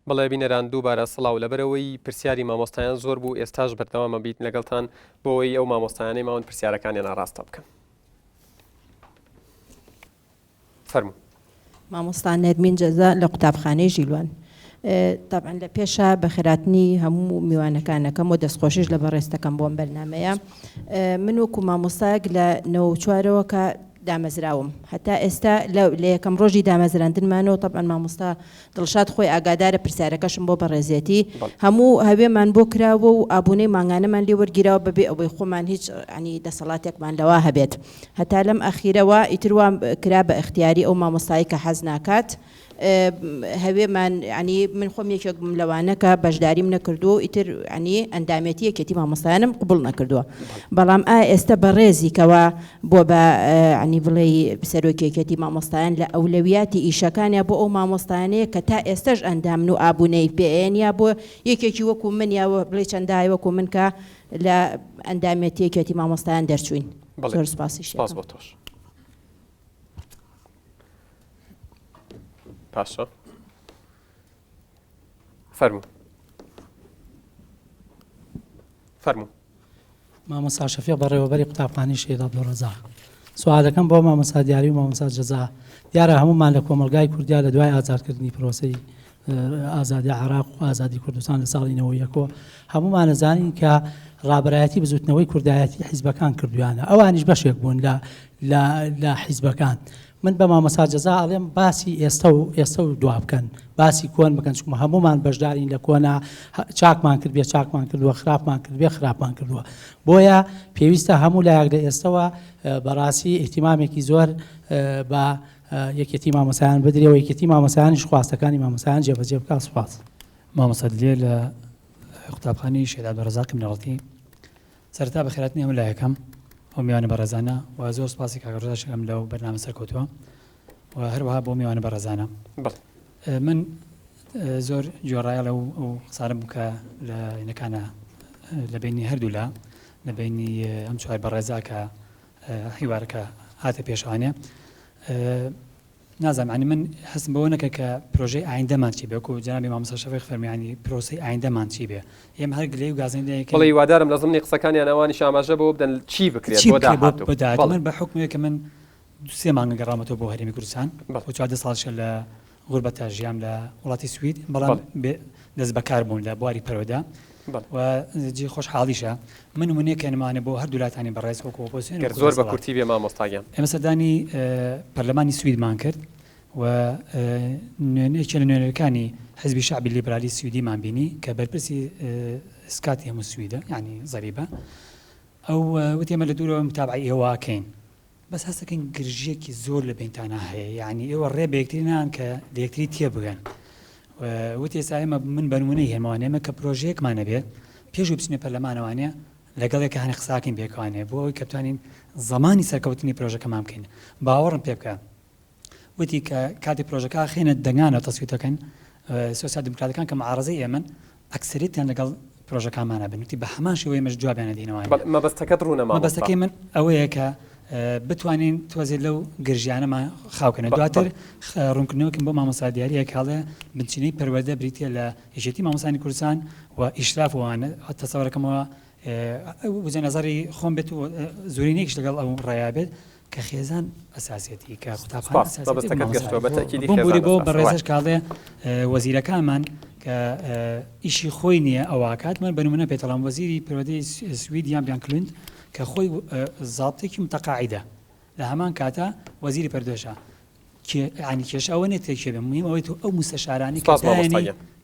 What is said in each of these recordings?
بەڵێ بینەران دووبارە سڵاو لەبەرەوەی پرسیاری مامۆستایان زۆر بوو ئێستاش بەردەوامە بیت لەگەڵتان بۆەوەی ئەو مامۆستایانەی ماون پرسیارەکانیان ئاڕاستە بکەن. فەرموو. مامۆستا نەرمین جەزا لە قوتابخانەی ژیلوان. طبعا لە پێشە بەخێراتنی هەموو میوانەکانەکەم و دەستخۆشیش لە بەڕێستەکەم بۆم بەرنمەیە من وەکو مامۆستایەک لە 94ەوە کە دامەزراوم هەتا ئێستا لە یەکەم ڕۆژی دامەزراندنمانەوە طبعا مامۆستا دڵشاد خۆی ئاگادارە پرسیارەکەشم بۆ بەڕێزێتی هەموو هەوێمان بۆ کراوە و ئابوونەی ماگانەمان لێ وەرگیراوە بەبێ ئەوەی خۆمان هیچ ینی دەسەڵاتێکمان لەوا هەبێت هەتا لەم ئەخیرەوە ئیتروا کرا بە اختیاری ئەو مامۆستایی کە حەز ناکات هەوێمان ینی من خۆم یەکێک لەوانە کە بەشداریم نەکردو ئیتر ینی ئەندامەتی یەکێتی مامۆستایانم قبول نەکردووە بەڵام ئێستا بەڕێزیکەوە بۆ بە ینی بڵێ سەرۆکیەکەتی مامۆستایان لە ئەولەویاتی ئیشەکانیان بۆ ئەو مامۆستایانەیە کە تا ئێستش ئەندامن و ئابوونەی پێێنیا بۆ یەکێکی وەکو منیاوە بڵێ چەندای وەکو من کە لە ئەندامەتی یەکێتی مامۆستایان دەرچوین. زۆر سپاسی. سپاس بۆ تۆش. پاشا فەرموو. مامۆستا شەفیق بەڕێوەبەری قوتابخانەی شێدا عەبدوڕەزاق. سوالەکەم بۆ مامۆستا دیاری و مامۆستا جەزا. دیارە هەمومان لە کۆمەلگای کوردیا لە دوای ئازادکردنی پرۆسەی ئازادی عێراق و ئازادی کوردستان لە ساڵی 91 هەمومان دەزانین کە ڕابەرایەتی بزوتنەوەی کوردایەتی حیزبەکان کردویانە ئەوانیش بەشێک بوون لە حیزبەکان. من بە مامۆستا جەزا ئەڵێم باسی ئێستا و دوا بکەن باسی کۆن بکەن چکمە هەمومان بەشدارین لە کۆنا چاکمان کرد بێ چاکمان کردووە خراپمان کرد بێ خراپمان کردووە بۆیە پێویستە هەموو لایەک لە ئێستەوە بەڕاستی ئیحتیمامێکی زۆر بە یەکێتی مامۆسایان بدرێەوە یەکێتی مامۆسایانیش خواستەکانی مامۆسایان جێبەجێ بکات. سوپاس. مامۆستا دلێ لە قوتابخانەی شێدا عەبدوڕەزاقی منەڵەتی سەرەتا بەخێراتنی هەموو لایەکەم ئەو میوانە بەڕێزانە و زۆر سپاسی کاک ڕۆژاشەکەم لەو بەرنامە سەرکەوتووە و هەروەها بۆ میوانە بەڕێزانە. من زۆر گوێڕایە لەو قسانە بوو کە لە عینەکانە لە بینی هەردوو لە بینی ئەم چوار بەڕێزا کە هیوارەکە هاتە پێشوانێ نازانم عنی من حەزم بەوە نەکە کە پرۆژەی ئایندەمان چی بێ وەکو جەنابی مامۆستا شەفیق فەرموویانی پرۆسەی ئایندەمان چی بێ ئێمە هەر گلەی و گازێندەیەکی بەڵێ هیوادارم لە زمانی قسەکانیان ئەوانیش ئاماژە بەوە بدەن چی بکرێت بۆ داهاتوو. من بە حکمێک کە من 3 مانگە گەڕامەوە بۆ هەرێمی کوردستان بۆ 14 ساڵشە لە غوربەتە ژیام لە وڵاتی سوید بەڵام دەست بەکار بوون لە بواری پەرۆدا و جێ خۆشحاڵیشە من نمونەیەکە نمانێ بۆ هەردوو لاتانی بەڕێز وەکو ئۆپۆزیسیۆن زۆر بە کورتی بێ مامۆستاگیان. ئێمە سەردانی پەرلەمانی سویدمان کرد و نوێنەیەکی لە نوێنەرەکانی حزبی شعبی لیبرالی سویدیمان بینی کە بەرپرسی سکاتی هەموو سویدە یعنی زەریبە ئەو وتی ئێمە لە دوورەوە متابعی ئێوەکەین بەس هەستەکەین گرژیەکی زۆر لە بینتانە هەیە یعنی ئێوە ڕێ بە یەکتری نان کە لە یەکتری تێ بگەن وتی ئێستا ئێمە من بەنمونەی هێماوانێ ئێمە کە پرۆژەیەکمانە بێت پێش و بچینە پەرلەمانەوانێ لەگەڵێکە هەنێ قساکەین بێکوانێ بۆ ئەوەی کە بتوانین زمانی سەرکەوتنی پرۆژەکەمان بکەین باوەڕم پێ بکە وتی کە کاتی پرۆژەکە خێنە دەنگانە تەسویتەکەن سۆسیال دموکراتەکان کە معارەزەی ئێمن ئەکسەریتیان لەگەڵ پرۆژەکانمانە بن وتی بە هەمان شێوەیە مەش جوابیانە دێنەوە. مەبەستەکەت ڕوونەما مەبەستەکەی من ئەوەیە کە بتوانین توازێ لەو گرژیانەمە خاوکەنە دواتر ڕوونکردنەوەکەم بۆ مامۆستا دیاریە کاڵێ بنچینەی پەروەردە بریتە لە یەکێتی مامۆستانی کوردستان و ئیشراف وانە تەسەوەرەکەمەوە وزە نەزەری خۆم بێت و زۆرینەیەکیش لەگەڵ ئەو ڕێیا بێت کە خێزان ئەساسیەتی کە قوتابخانە ئەساسیەتی بۆ بەڕێزش کاڵێ وەزیرەکانمان کە ئیشی خۆی نییە ئەوواکات من بەنمونە پێتەڵام وەزیری پەروەردەی سوید یان بیان کلند کە خۆی زابطێکی متەقاعیدە لە هەمان کاتە وەزیری پەردۆشە عنی کێش ئەوە نێت تێکێ بێ مهم ئەوەی تو ئەو مستەشارانی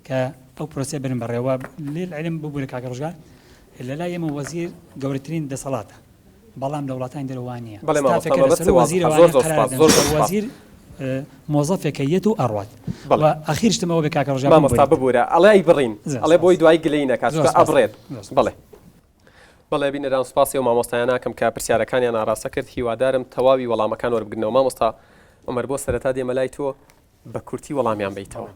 کە ئەو پرۆسێ برن بەڕێوە لێ علم ببوو لە کاکە ڕۆژگار لەلای ئێمە وەزیر گەورەترین دەسەڵاتە بەڵام لە وڵاتانی دەرەوانیە وەزیر مۆزەفێکە یەت و ئەڕوات ئەخیرشتمەوە بێ کاکە ڕۆژگار مامۆستا ببوورە ئەڵێ ئەی بڕین ئەڵێ بۆی دوای گلەی نەکات ئەبڕێت. بەڵێ بینەران سوپاسی و مامۆستایان ناکەم کە پرسیارەکانیان ئاڕاستە کرد هیوادارم تەواوی وەڵامەکان وەربگرنەوە. مامۆستا عومەر بۆ سەرەتا دێمە لای تۆ بە کورتی وەڵامیان بیتەوە.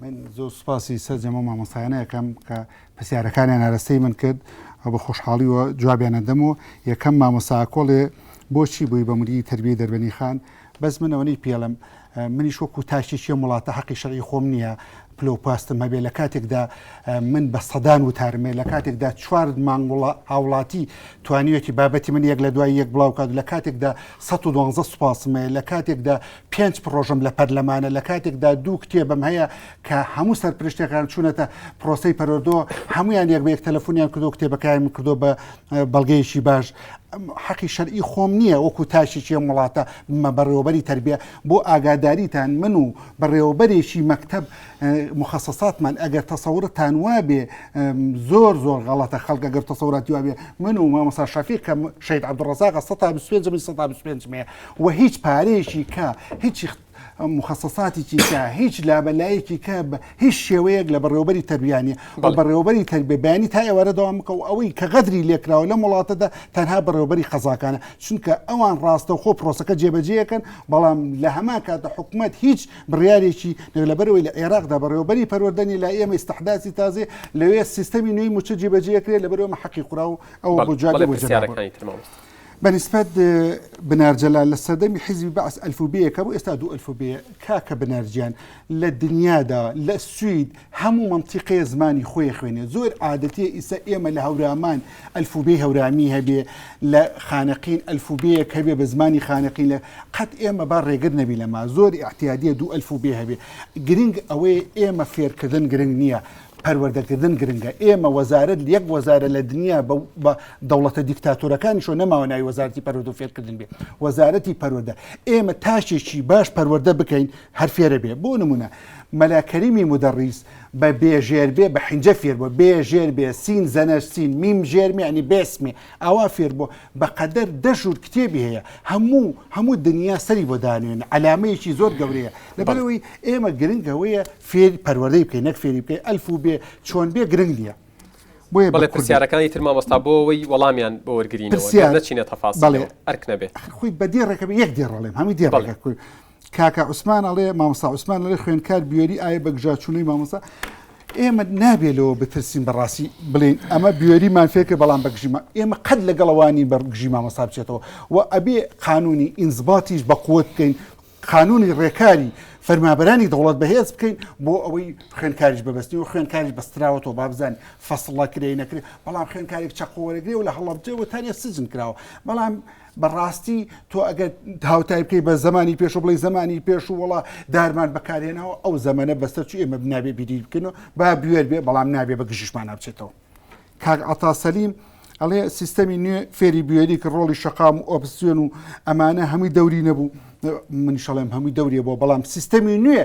من زۆر سوپاسی سەرجەمە مامۆستایانەکەم کە پرسیارەکانیان ئاراستەی من کرد ئەو بە خۆشحاڵی و جوابیانە دەم و یەکەم مامۆستا کۆڵێ بۆچی بووی بە موری تەربیەی دەربەنی خان بەس من ئەوەی پێڵم منیش وەکو تاشتێکی وڵاتە حەقی شەرعی خۆم نییە پلۆپاستم هەبێ لە کاتێکدا من بە سەدان وتارمێ لە کاتێکدا چوار مانگوڵە هاوڵاتی توانیوەتی بابەتی من یەک لە دوای یەک بڵاو کات لە کاتێکدا 112 سوپاسمێ لە کاتێکدا 5 پرۆژم لە پەرلەمانە لە کاتێکدا 2 کتێبم هەیە کە هەموو سەرپرشتەکان چوونەتە پرۆسەی پەروەردەوە هەمویان یەک بە یەک تەلەفۆنیان کردو کتێبەکانی من کردو بە بەڵگەیەکی باش حەقی شەرعی خۆم نییە وەکو تاشێکی وڵاتە بمە بەڕێوەبەری تەربیە بۆ ئاگاداریتان من و بەڕێوەبەرێکی مەکتەب مخصصاتمان ئەگەر تەسەورتان وابێ زۆر غەڵەتە خەڵک ئەگەر تەسەوراتی وابێ من و مامۆستا شەفیق کە شەید عەبدوڕەزاق 125 و هیچ پارەیەکی کە هیچ مخصصاتێکی کە هیچ لابەلایەکی کە هیچ شێوەیەک لە بەڕێوەبەری تەربیانە بەڕێوەبەری تەربیە بەیانی تا ئێوارە دەوام بکە و ئەوەی کە غەدری لێکراوە لە وڵاتەدا تەنها بەڕێوەبەری خەزاکانە چونکە ئەوان ڕاستەوخۆ پرۆسەکە جێبەجێەکەن بەڵام لە هەمان کاتە حکوومەت هیچ بڕیارێکی لەبەرەوەی لە عێراقدا بەڕێوەبەری پەروەردەنی لا ئێمە ئیستحداسی تازێ لەوێ سیستەمی نوێی موچە جێبەجێکرێت لەبەرەوە حەقی قوڕا و ئەوە بۆ جواب بەنسبەت بنارجەلا لە سەردەمی حیزبی بەعس ئەلفوبەیەکە بۆ ئێستا 2 ئەلفوبەیە کاکە بنارجیان لە دنیادا لە سوید هەموو منتیقەیە زمانی خۆی خوێنێ زۆر عادەتێ ئیسا ئێمە لە هەورامان ئەلفوبەی هەورامی هەبێ لە خانەقین ئەلفوبەیەک هەبێ بە زمانی خانەقین لە قەت ئێمە با ڕێگر نەبی لەما زۆر احتیادیە 2 ئەلفوبێ هەبێ گرنگ ئەوەیە ئێمە فێرکردن گرنگ نییە پەروەردەکردن گرنگە ئێمە وەزارەت یەک وەزارە لە دنیا بە دەوڵەتە دیکتاتۆرەکانیشۆ نەماوە ناوی وەزارەتی پەروەردە و فێرکردن بێ وەزارەتی پەروەردە ئێمە تاشێکی باش پەروەردە بکەین هەر فێرە بێ بۆ نمونە مەلاکەریمی مدەڕیس بە بێژێر بێ بە حینجە فێر بۆ بێژێر بێ سین زەنەر سین میم ژێرمی عنی بێسمێ ئاوا فێر بۆ بەقەدەر دەژور کتێبی هەیە هەموو دنیا سەری بۆ دانوێن علامەیەکی زۆر گەورەیە لەبەرەوەی ئێمە گرنگەوەیە فێر پەروەردەی بکەین نەک فێری بکەین ئەلف و بێ چۆن بێ گرنگ نییە بەڵێ پرسیارەکانی تر مامۆستا بۆەوەی وەڵامیان بۆ وەرگرینەوە نەچینە تەفاسیڵ ئەرک نەبێ خۆی بە دێڕێکە بێ یەک دێڕەڵێم هەمی دێڕێک کاکە عوسمان ئەڵێ مامۆستا عوسمان ئەڵێ خوێندکار بیۆری ئایا بە گژاچوونەی مامۆستا ئێمە نابێتەوە بترسین بەڕاستی بڵێن ئەمە بیۆریمان فێکە بەڵام بەگژیمە ئێمە قەت لەگەڵەوانی بەرگژی مامۆستا بچێتەوە و ئەبێ قانونی ئینزباتیش بە قووت بکەین قانونی ڕێکاری فەرمابەرانی دەوڵەت بەهێز بکەین بۆ ئەوەی خوێنکاریش بەبستی و خوێنکاریش بەستراوەتەوە بابزان فەسڵە کرێ نەکرێت بەڵام خوێنکارێک چەقۆوەرەگرێ و لە هەڵەبجێەوە تانیە سجن کراوە بەڵام بەڕاستی تۆ ئەگەر هاوتای بکەی بە زمانی پێش و بڵی زمانی پێش و وڵا دارمان بەکارێنەوە ئەو زەمەنە بەستەر چ ئێمە نابێ بیری بکەنەوە با بوێر بێ بەڵام نابێ بە گژیشمان نابچێتەوە کاک عەتا سەلیم ئەڵێ سیستەمی نوێ فێری بیێری کە ڕۆڵی شەقام و ئۆپسیۆن و ئەمانە هەمووی دەوری نەبوو منیشەڵێم هەمووی دەوریە بۆ بەڵام سیستەمی نوێ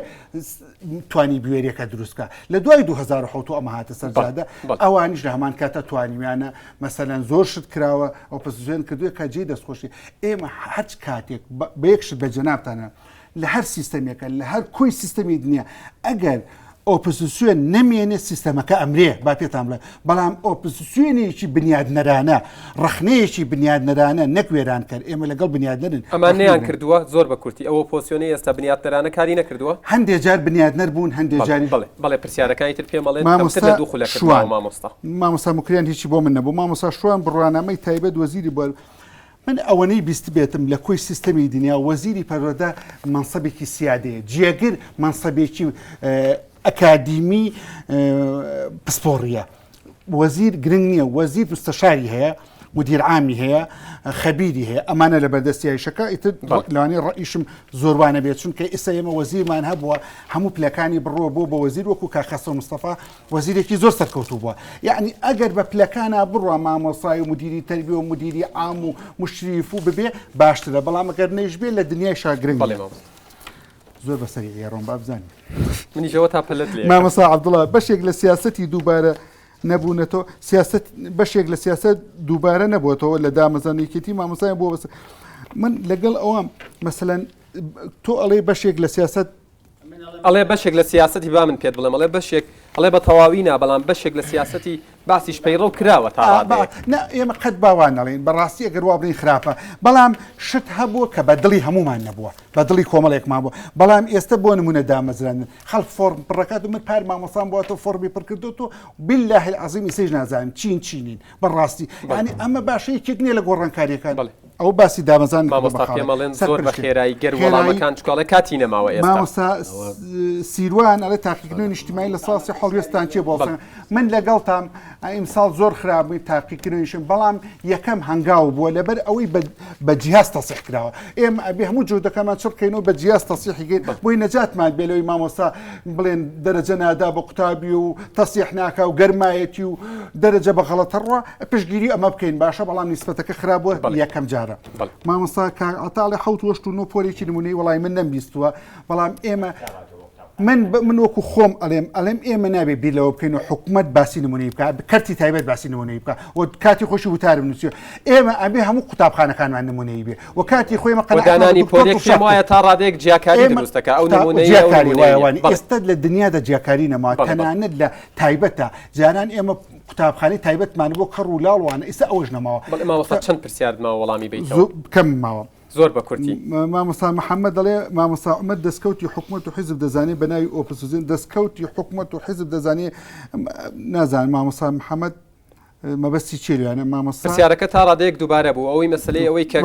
توانی بوێریەکە دروستکە لە دوای 2010 ئەمە هاتە سەرجادە ئەوانیش لە هەمان کاتە توانیویانە مەسەلەن زۆر شت کراوە ئۆپۆزیسیۆن کردووە کە جێی دەستخۆشی ئێمە هەچ کاتێک بە یەک شت بە جەنابتانە لە هەر سیستەمێکە لە هەر کۆی سیستەمی دنیا ئەگەر ئۆپۆزیسیۆن نەمێنێت سیستەمەکە ئەمرێ با پێتان بڵێ بەڵام ئۆپۆزیسیۆنێکی بنیادنەرانە ڕخنەیەکی بنیادنەرانە نەکوێران کرد ئێمە لەگەڵ بنیادنەرن ئەمان نەیان کردووە زۆر بە کورتی ئەوە پۆسیۆنی ئێستا بنیادنەرانە کاری نەکردووە هەندێک جار بنیادنەر بوون هەندێک جاری بەڵێ پرسیارەکانی تر پێم بڵێ مامۆستا مکریان هیچی بۆ من نەبوو مامۆستا شوان بڕوانامەی تایبەت وەزیری بۆ من ئەوەنەی بیست بێتم لە کۆی سیستەمی دنیا وەزیری پەروەردە مەنسەبێکی سیادەیە جێگر مەنسەبێکی ئەکادیمی پسپۆڕیە وەزیر گرنگ نییە وەزیر مستەشاری هەیە مدیر عامی هەیە خەبیری هەیە ئەمانە لە بەردەستیایشەکە ئیتر لەوانەیە ڕئیشم زۆربانە بێت چونکە ئێستا ئێمە وەزیرمان هەبووە هەموو پلەکانی بڕۆ بۆ وەزیر وەکو کاخەسە مستەفا وەزیرێکی زۆر سەرکەوتوو بووە یعنی ئەگەر بە پلەکانە بڕوە مامۆسای و مدیری تەربیە و مدیری عام و مشریف و ببێ باشترە بەڵام ئەگەر نەیش بێ لە دنیای شاگرنگ زۆر بەسەری ئێڕۆم بابزانانی منیشەوە تا پلت لێ مامۆستا عەبدوڵڵا بەشێک لە سیاسەتی دووبارە نەبوونەتەوە سیاست بەشێک لە سیاست دووبارە نەبووەتەوە لە دامەزانێکێتی مامۆستایان بۆ بەس من لەگەڵ ئەوام مەسەلەن تۆ ئەڵێ بەشێک لە سیاست ئەڵێ بەشێک لە سیاسەتی با من پێت بڵێم ئەڵێ بەشێک ئەڵێ بە تەواوینە بەڵام بەشێک لە سیاسەتی باسیش پەیڕە و کراوە تا ئێمە قەت باوان نەڵێن بەڕاستی ئەگەر وا بڵین خراپە بەڵام شت هەبووە کە بە دڵی هەمومان نەبووە بە دڵی کۆمەڵێکمان بووە بەڵام ئێستا بۆ نمونە دامەزراندن خەڵک فۆرم پڕەکات و من پار مامۆسان بووەوە فۆرمی پڕ کردوەوە بالله العەظیم ئێستاش نازانم چینین بەڕاستی ینی ئەمە باشەیەکێک نییە لە گۆڕانکاریەکان ئەو باسی دامەزان مامۆستا پێمەڵێن زۆر بە خێرایی گەر وەڵامەکان چکاڵێ کاتی نەماوە ئێستا مامۆستا سیروان ئەڵێ تاقیکردنەوەی نیشتیمانی لە ساڵی هەڵوێستان چێ بۆ من لەگەڵتام ئیمساڵ زۆر خراپبووی تاقیکردنیشم بەڵام یەکەم هەنگاو بووە لەبەر ئەوەی بە جیهاز تەسیح کراوە ئێمە ئەبێ هەموو جودەکەمان چ بکەینەوە بە جیهاز تەسیحیگەین بۆی نەجاتمان بێلەوەی مامۆستا بڵێن دەرەجە نادا بە قوتابی و تەسیح ناکا و گەرمایەتی و دەرەجە بە غەڵەتە ڕوە پشتگیری ئەمە بکەین باشە بەڵام نیسبەتەکە خراپبووە یەکەم جارە مامۆستا ئەتاڵی حوت وەشت و نۆپۆلێکی نمونەی وڵای من نەمبیستووە بەڵام ئێمە من وەکو خۆم ئەڵێم ئێمە نابێت بیرەوە بکەین و حکوومەت باسی نمونەی بکە کەرتی تایبەت باسی نمونەی بکە و کاتی خۆشی وتارم نووسیە ئێمە ئەبێ هەموو قوتابخانەکانمان نمونەی بێ و کاتی خۆی مەدانانی پۆلێک پێم وایە تا ڕادێک جیاکاری دروستەکە ئەو نمونەیەوانی ئێستا لە دنیادا جیاکاری نەما تەنانەت لە تایبەتە جاران ئێمە قوتابخانەی تایبەتمان بۆ کەڕ و لاڵوانە ئێستا ئەوەش نەماوە مامۆستا چەند پرسیارماوە وەڵامی بیتەوە کەم ماوە زۆر بە کورتی مامۆستا محەممەد دەڵێ مامۆستا عومەر دەستکەوتی حکوومەت و حیزب دەزانێت بە ناوی ئۆپۆزیسیۆن دەستکەوتی حکوومەت و حیزب دەزانێت نازانم مامۆستا محەممەد مەبەستی چێریانە مامۆستا پرسیارەکە تا ڕادەیەک دووبارە بوو ئەوەی مەسلەی ئەوەی کە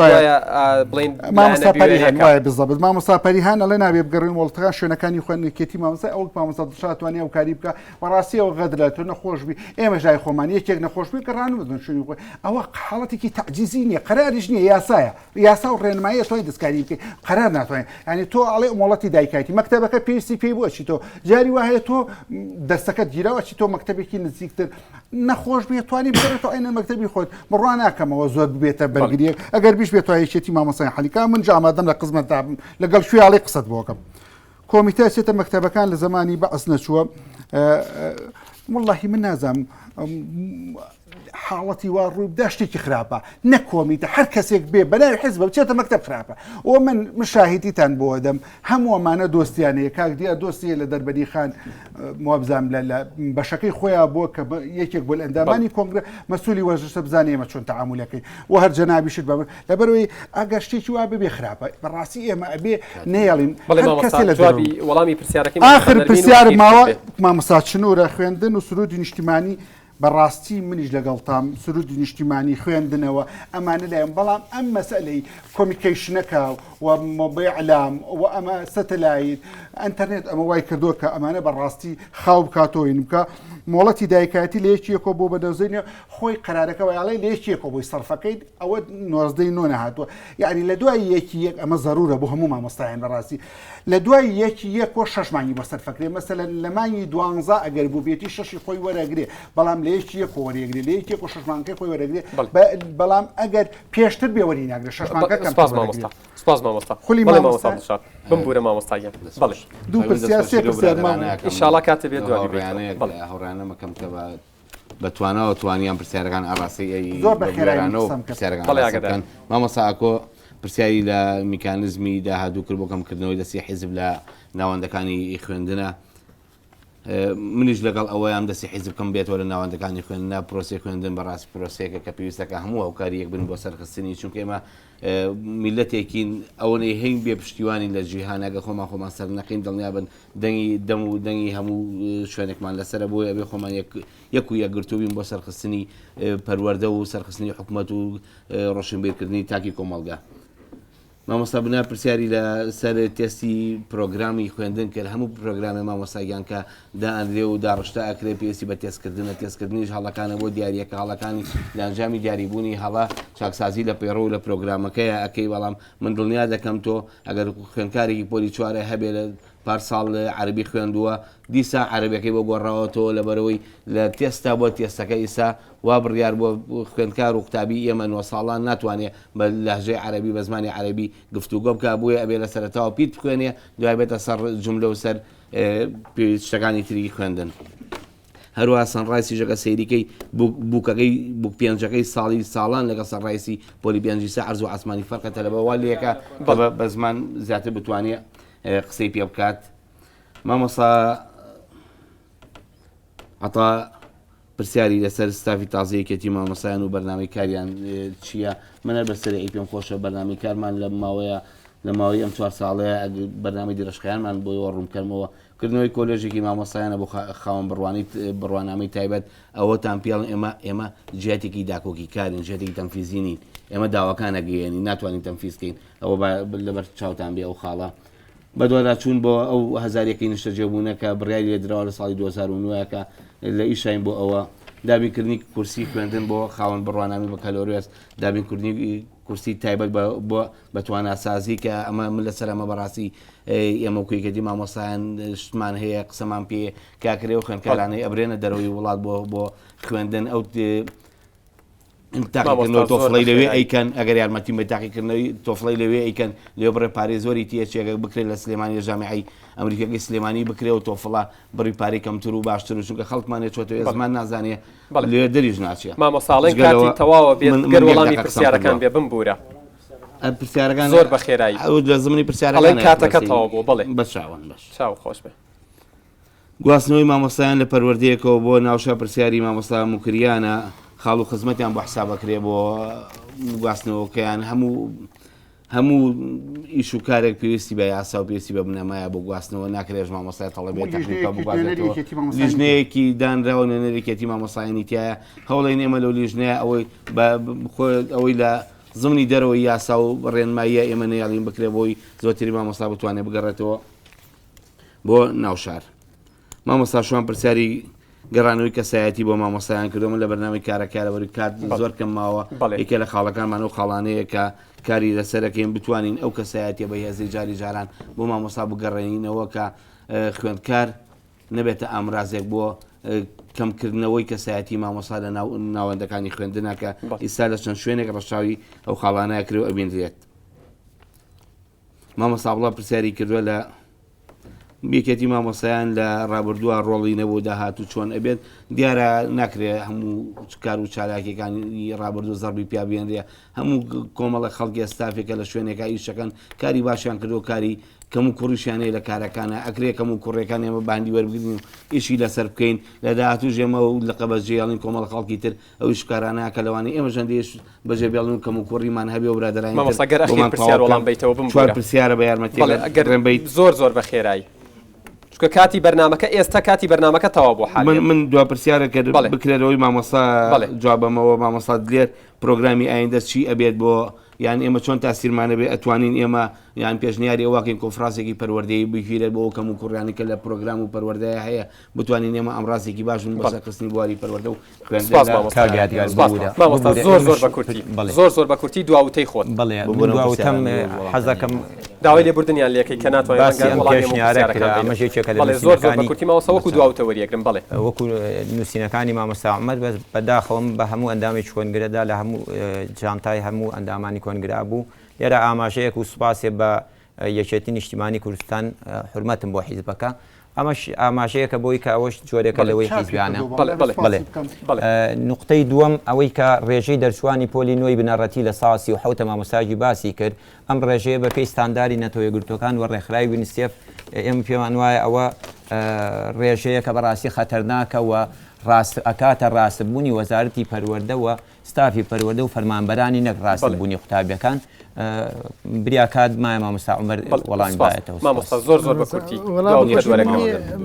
بڵین مامۆستا پەریهان وایە بزەبت مامۆستا پەریهان ئەڵێ نابێ بگەڕێن وڵتەکان شوێنەکانی خوێندنێتی مامۆستا ئەو مامۆستا دڵشاتوانێ ئەو کاری بکە بەڕاستیەوە غەدرە تۆ نەخۆشبی ئێمە ژای خۆمان یەکێک نەخۆشبی کە ڕانبدن شوێنی خۆی ئەوە حاڵەتێکی تعجیزی نییە قەراریش نییە یاسایە یاسا و ڕێنمایی توانای دەستکاری بکەیت قەرار ناتوانێت ینی تۆ ئەڵێ مۆڵەتی دایکایەتی مەکتەبەکە پێویستی پێی بووە چی تۆ جاری وایە تۆ دەستەکەت گیراوە چی تۆ مەکتەبێکی نزیکتر نەخۆش بێت توانی بێتەوە ئەینە مەکتەبی خۆت بڕوان ناکەمەوە زۆر ببێتە بەرگریەک ئەگەر بیش بێت یەکێتی مامۆسای حەلیکا من جامادەم لە قزمەت لەگەڵ شوێڵی قسەت بۆکەم کۆمیتە چێتە مەکتەبەکان لە زمانی بەعس نەچووە واللهی من نازانم حاڵەتی وا ڕووی بدا شتێکی خراپە نەکۆمیتە هەر کەسێک بێ بەناوی حیزب بچێتە مەکتەب خراپە ئەوە من شاهیدیتان بۆ دەم هەموو ئەمانە دۆستیانەیە کاک دیە دۆستیە لە دەربەری خان موابزام لە بەشەکەی خۆیان بۆ کە یەکێک بۆ ئەندامانی کۆنگرە مەسوولی وەرزشە بزانێ ئێمە چۆن تەعامولەکەی و هەر جەنابیشت بە لەبەرەوەی ئەگەر شتێکی وا ببێ خراپە بەڕاستی ئێمە ئەبێ نێڵین کەسی لە جوابی وەڵامی پرسیارەکەی آخر پرسیار ماوە مامۆستا چنوورە خوێندن و سرودی نیشتیمانی بەڕاستی منیش لەگەڵتام سرودی نیشتیمانی خوێندنەوە ئەمانە لایەن بەڵام ئەم مەسئلەی کۆمیکیشنەکە و مۆبایلام و ئەمە سەتەلایت ئەنتەرنێت ئەمە وای کردووە کە ئەمانە بەڕاستی خاو بکاتۆین بکە مۆڵەتی دایکایەتی لە یەکێکۆ بۆ بەدەوزینە خۆی قەرارەکە وایڵێ لە یەکێکۆ بۆی سەرفەکەیت ئەوە 1990 هاتووە یعنی لە دوای یەکی یەک ئەمە ضرورە بۆ هەموو مامۆستایان بەڕاستی لە دوای یەکی یەک و شەشمانی بۆ سەرفەکرێ مەسەلەن لە مانگی 12 ئەگەر بوو بێتی شەشی خۆی وەرەگرێ بەڵام لە یەکی یەک وەرەگرێ لە یەکێک و شەشمانکەی خۆی وەرەگرێ بەڵام ئەگەر پێشتر بێوەری ناگرێت شەشمانکە کەم سپاس مامۆستا خولی مامۆستا بمبورە مامۆستاگەن بەڵێ دوو پرسیار سێ پرسیار ئینشاءڵڵا کاتە بێت دوای هەوڕانە مەکەم کە بەتوانەوە توانیان پرسیارەکان ئاڕاستی زۆر بەخێرانەوە پرسیارەکان مامۆستا ئاکۆ پرسیاری لە میکانزمی داهاتوو کرد بۆ کەمکردنەوەی دەستی حیزب لە ناوەندەکانی خوێندنە منیش لەگەڵ ئەوەیان دەستی حیزب بکەم بێتەوە لە ناوەندەکانی خوێندنا پرۆسی خوێندن بەڕاستی پرۆسەیەکە کە پێویستەکە هەموو ئەوکاریەک بن بۆ سەرخستنی چونکە ئێمە میلەتێکین ئەوەی هەنگ بێ پشتیوانی لە جیهانەگە خۆمان سەر نەقین دڵنیا بن دەنگی دەم و دەنگی هەموو شوێنێکمان لەسرە بۆی ئەبێ خۆمان یەک و یەکگرتوبین بۆ سەرخستنی پەروەردە و سەرخستنی حکوومەت و ڕۆشنبیرکردنی تاکی کۆمەڵگا مامۆستا بنا پرسیاری لە سەر تێستی پرۆگرامی خوێندن کرد هەموو پرۆگرامی مامۆستاگیان کە دائەندرێ و داڕشتا ئەکرێ پێویستی بە تێستکردنە تێستکردنیش هەڵەکانە بۆ دیاریەکە هەڵەکانی لە ئەنجامی دیاریبوونی هەڵا چاکسازی لە پێڕۆ و لە پرۆگرامەکەیە ئەەکەی بەڵام من دڵنیا دەکەم تۆ ئەگەر خوێندکارێکی پۆلی چوارە هەبێ لە پارساڵ عەربی خوێندووە دیسا عەربیەکەی بۆ گۆڕاوەتەوە لەبەرەوەی لە تێستا بۆ تێستەکە ئیسا وا بڕیار بۆ خوێندکار و قوتابی ئێمە 9 ساڵان ناتوانێت بە لەهجەی عەربی بە زمانی عەربی گفتوگۆ بکە بۆیە ئەبێ لە سەرەتاوە پیت بخوێنێ دوای بێتە سەر جملە و سەر شتەکانی تری خوێندن هەروە سەنڕایسی ژەکە سەیریکەی بووکەکەی بووک پێنجەکەی ساڵان لەگە سەرڕایسی پۆلی پێنجی عەرز و عاسمانی فەرقەتە لە بەوا لێکە بە زمان زیاتر بتوانێت قسەی پێ بکات مامۆستا عتا پرسیاری لەسەر ستافی تازەیەکێتی مامۆسایان و بەرنامەی کاریان چییە؟ منە بەسەری پێم خۆشە بەرنامەی کارمان لە ماوەی ئەم 4 ساڵەیە بەرنامەی دیڕشقیانمان بۆیەوە ڕوونکەمەوە کردنەوەی کۆلێژێکی مامۆسایانە بۆ خاوەن بڕوانامەی تایبەت ئەوەتان پێڵ ئێمە جیاتێکی داکۆکی کارین ژێتێکی تەنفیزینین ئێمە داواکان نەگەیێنی ناتوانین تەنفیزکەین ئەوە لەبەر چاوتان بێ ئەو خاڵە بە دووەدا چوون بۆ ئەو هەزارێکی نیشتەجێبوونەکە بڕیاری لێدراوە لە ساڵی 2009کە لە ئیشین بۆ ئەوە دابینکردنی کورسی خوێندن بۆ خاوەن بڕوانامی بە کەلۆریۆس دابینکردنی کورسی تایبەت بۆ بەتواناسازی کە ئەمە من لەسەر ئەمە بەڕاستی ئێمە کوێکەتی مامۆسایان شتمان هەیە قسەمان پێ کاکرێ و خوێندکارانەی ئەبرێنە دەرەوەی وڵات بۆ خوێندن ئەو تاقیکردنەوە تۆفڵی لەوێ ئەیکەن ئەگەر یارمەتی بە تاقیکردنەوەی تۆفڵی لەوێ ئەیکەن لێ بڕێ پارێ زۆری تێچێگە بکرێت لە سلێمانی ژامیعی ئەمریکەکەی سلێمانی بکرێ و تۆفڵا بڕی پارەی کەمتر و باشتر و چونکە خەڵکمانێت چۆتەوە زمان نازانێ لێ دەریش ناچێت مامۆساڵێن کاتی تەواوە بێت گەر وەڵامی پرسیارەکان بێ بمبورە پرسیارەکان زۆر بە خێرایی لە زمانی پرسیارەکان کاتەکە تەواو بوو بڵێ بەچاوان باش چاو خۆش بێ گواستنەوەی مامۆستایان لە پەروەردەیەکەوە بۆ ناوشە پرسیاری مامۆستا موکریانە خاڵ و خزمەتیان بۆ حسابەکرێ بۆ گواستنەوەکەیان هەموو ئیش و کارێک پێویستی بە یاسا و پێویستی بە بنەمایە بۆ گواستنەوە ناکرێژ مامۆستای تەڵەبێت تەقلیبکە بگوازێتەوە لیژنەیەکی دانراوە نوێنەرێکێتی مامۆستایانی تایە هەوڵی ئێمە لەو لیژنەیە ئەوەی لە زمانی دەرەوەی یاسا و ڕێنماییە ئێمە نەیاڵین بکرێ بۆی زۆرتری مامۆستا بتوانێت بگەڕێتەوە بۆ ناوشار مامۆستا شوان پرسیاری گەڕانەوەی کەسایەتی بۆ مامۆستایان کردو من لە بەرنامەی کارەکە بەری کات زۆر کەم ماوە یەکێ لە خاڵەکانمان و خاڵانەیە کە کاری لەسەرەکەین بتوانین ئەو کەسایەتیە بە هێزی جاری جاران بۆ مامۆستا بگەڕێنینەوە کە خوێندکار نەبێتە ئامرازێک بۆ کەمکردنەوەی کەسایەتی مامۆستا لە ناوەندەکانی خوێندنەکە ئیستا لە چەند شوێنێک ڕەشاوی ئەو خاڵانەیە کرد و ئەبینرێت مامۆستا بڵا پرسیاری کردووە لە بێکێتی مامۆسایان لە ڕابردووە ڕۆڵی نەبوو داهات و چۆن ئەبێت دیارە ناکرێت هەموو کار و چالاکیەکانی ڕابردوو زەربی پیابێنرێ هەموو کۆمەڵە خەڵکی ئەستافێکە لە شوێنێکە ئیشەکەن کاری باشیان کردو کاری کەم و کوڕیشیانەیە لە کارەکانە ئەکرێ کەم و کوڕێکان ئێمە باندی وەربگرین و ئیشی لەسەر بکەین لە داهاتوو ژێمە و لە قەبەجێڵین کۆمەڵە خەڵکی تر ئەو شکارانەکە لەوانی ئێمە ژەندێش بەجێ بێڵن کەم و کوڕیمان هەبێ و برادرانی پرسیارە بە یارمەتی زۆر بە خێرایی چکە کاتی بەرنامەکە ئێستا کاتی بەرنامەکە تەوا بۆ حال من دو پرسیارەکە بکرێتەوەی مامۆستا جوابەمەوە مامۆستا دلێر پرۆگرامی ئایندە چی ئەبێت بۆ یان ئێمە چۆن تاسیرمانە بێ ئەتوانین ئێمە یان پێشنیاری ئەوواکەین کۆنفرانسێکی پەروەردەیی بگیرێت بۆ کەم و کوڕیانی کە لە پرۆگرام و پەروەردەیە هەیە بتوانین ئێمە ئەمڕاستێکی باشن بەسەر خستنی بواری پەروەردە و زۆر بە کورتی دواوتەی خۆت بڵێ حەزەکەم داوای لێبوردنیان لێکەی کە زۆر بە کورتی ماوەسە وەکو دواوتە وەریەگرم بڵێ وەکو نووسینەکانی مامۆستا عومەر بەس بەداخەوەم بە هەموو ئەندامی کۆنگرەدا لە هەموو جانتای هەموو ئەندامانی کۆنگرا بوو لێرە ئاماژەیەک و سوپاسێ بە یەکێتی نیشتیمانی کوردستان حرمەتم بۆ حیزبەکە ئەمەش ئاماژەیەکە بۆی کە ئەوەش جۆرێکە لەوەی حیزبیانە نقطەی دووەم ئەوەی کە ڕێژەی دەرچوانی پۆلی نوۆی بنەڕەتی لە ساسی و حوتە مامۆستاژی باسی کرد ئەم ڕێژەیە بەپێی ستانداری نەتۆیەگرتوەکان و ڕێکخراوی یونیسێف ئێمە پێمان وایە ئەوە ڕێژەیە کە بەڕاستی خەتەرناکەوە ئەکاتە ڕاستبوونی وەزارەتی پەروەردەوە ستافی پەروەردە و فەرمانبەرانی نەک ڕاستبوونی قوتابیەکان بریا کات مایە مامۆستا عومەر وەڵامی بایەتەوە مامۆستا زۆر بە کورتی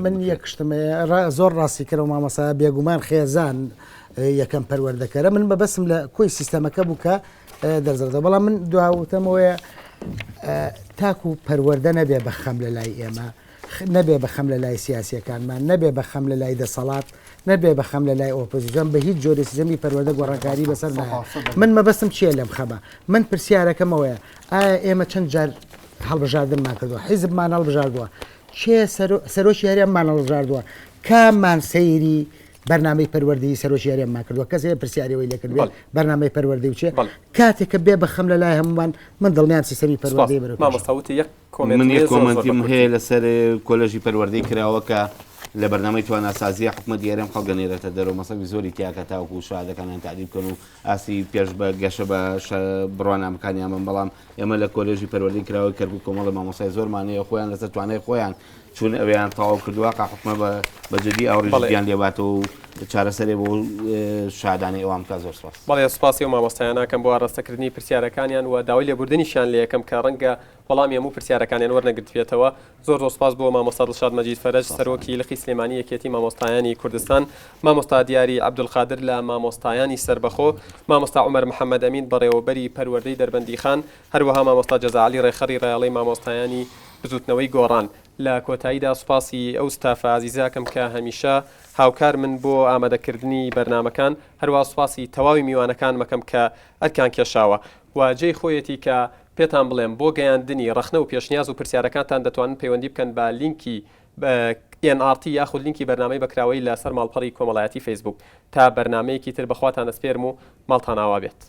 من یەکشتمە زۆر ڕاستی کردەوە مامۆستا بێگومان خێزان یەکەم پەروەردەکەرە من بەبەسم لە کۆی سیستەمەکە بوو کە دەرزەدە بەڵام من دواوتەمەوەیە تاکو پەروەردە نەبێ بە خەم لە لای ئێمە نەبێ بە خەم لە لای سیاسیەکانمان نەبێ بە خەم لە لای دەسەڵات نەبێ بە خەم لە لای ئۆپۆزیسیۆن بە هیچ جۆرە سیستەمی پەروەردە گۆڕانکاری بەسەر نایە من مەبەستم چییە لەم خەمە من پرسیارەکەمەوەیە ئایا ئێمە چەند جار هەڵبژاردنمان کردووە حیزبمان هەڵبژاردووە چێ سەرۆکی هەرێممان هەڵبژاردووە کاممان سەیری بەرنامەی پەروەردەی سەرۆکی هەرێممان کردووە کەسێ پرسیارەوەی لێکردوێت بەرنامەی پەروەردەی و چێ کاتێککە بێ بە خەم لە لای هەمومان من دڵنیان سیستەمی پەروەردەی مامۆستاوتی یەک من یەک کۆمنتیم هەیە لەسەر کۆلێژی پەروەردەی کراوە کە لە بەرنامەی تواناسازیە حکومە دیارێم خەڵگەنێرێتە دەرەوە مەسەوی زۆری تیاکە تاوەکو شادەکانیان تعریب بکەن و ئاسی پێش بە گەشە بە بڕوانامەکانیان من بەڵام ئێمە لە کۆلێژی پەروەردەی کراوەی کەرکوو کۆمەڵی مامۆستای زۆرمانەیە خۆیان لەسەر توانای خۆیان چون ئەویان تەواو کردووە حکومە بەجددی ئەوڕێژیان لێباتەوە و چارەسەرێ بۆ شادانی ئەوام کا زۆر سپاس. بەڵێ سوپاسی و مامۆستایانەکەم بۆ ڕاستەکردنی پرسیارەکانیان و داوای لێبوردنیشیان لە یەکەم کە ڕەنگە وەڵامی هەموو پرسیارەکانیان وەرنەگرتوێتەوە. زۆر سپاس بۆ مامۆستا دڵشاد مەجید فەرەج سەرۆکی لخی سلێمانی یەکێتی مامۆستایانی کوردستان، مامۆستا دیاری عەبدولقادر لە مامۆستایانی سربەخۆ، مامۆستا عومەر محەممەد ئەمین بەڕێوەبەری پەروەردەی دەربەندی خان، هەروەها مامۆستا جەزاعەلی ڕێخەری ڕێڵەی مامۆستایانی بزوتنەوەی گۆڕان. لە کۆتاییدا سوپاسی ئەو ستافە ئازیزاکەم کە هەمیشە هاوکار من بۆ ئامادەکردنی بەرنمەکان، هەروە سوپاسی تەواوی میوانەکان مەکەم کە ئەرکان کێشاوە و جێی خۆیەتی کە پێتان بڵێم بۆ گەیاندنی ڕەخنە و پێشنیاز و پرسیارەکانتان دەتوانن پەیوەندی بکەن بە لینکی NRT یاخود لینکی بەرنامەی بەکراوەی لەسەر ماڵپەڕی کۆمەڵایەتی فیسبوک تا بەرنمەیەکی تر بەخواتان دەسپێرم و ماڵتان ئاوا بێت.